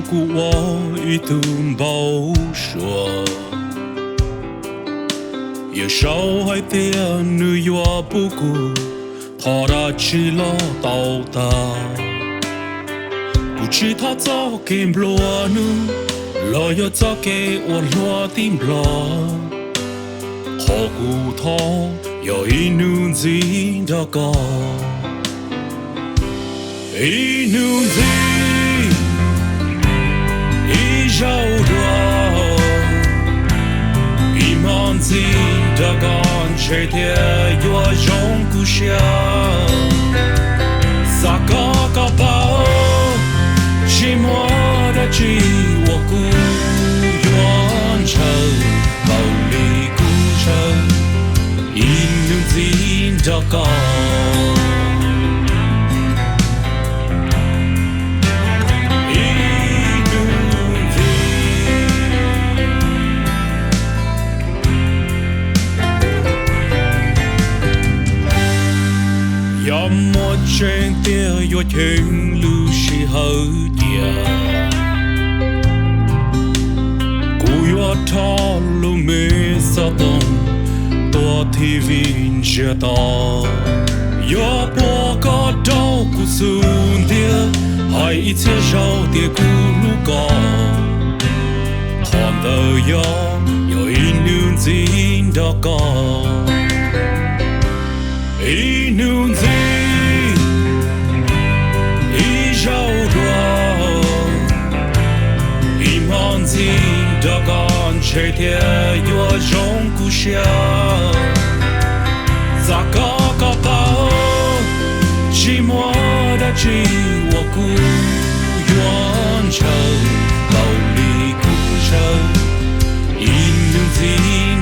顾我一顿不说，有时候还得你越不顾，他的去了到达，不知他早给不了你，了又早给我落定了，好顾他有一女子的歌。一努力，一绕多，一满自的感觉的越容不下，撒个个包，寂寞的寂我孤远城，暴力孤城，一努力的歌。要么真的要听路时候的，古月他路没撒动，多体温知道，要不个到古苏的，还一切少的古路高，看到有一女子的高。一努力，一绕多，一满自的感觉的越容不下，咋个个包，寂寞的寂我孤远城，暴力孤城，一努力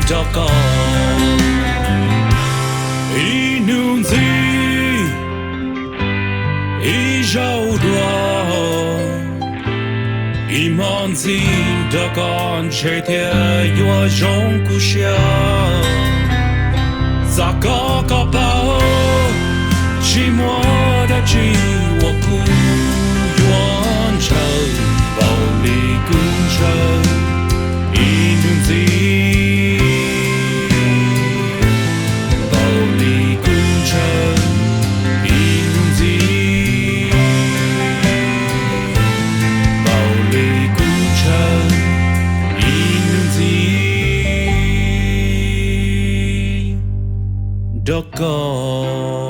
的高。一努力，一绕多，一满自的感觉的越容不下，咋个个包，寂寞的寂我孤远城，暴力孤城，一努力。的歌。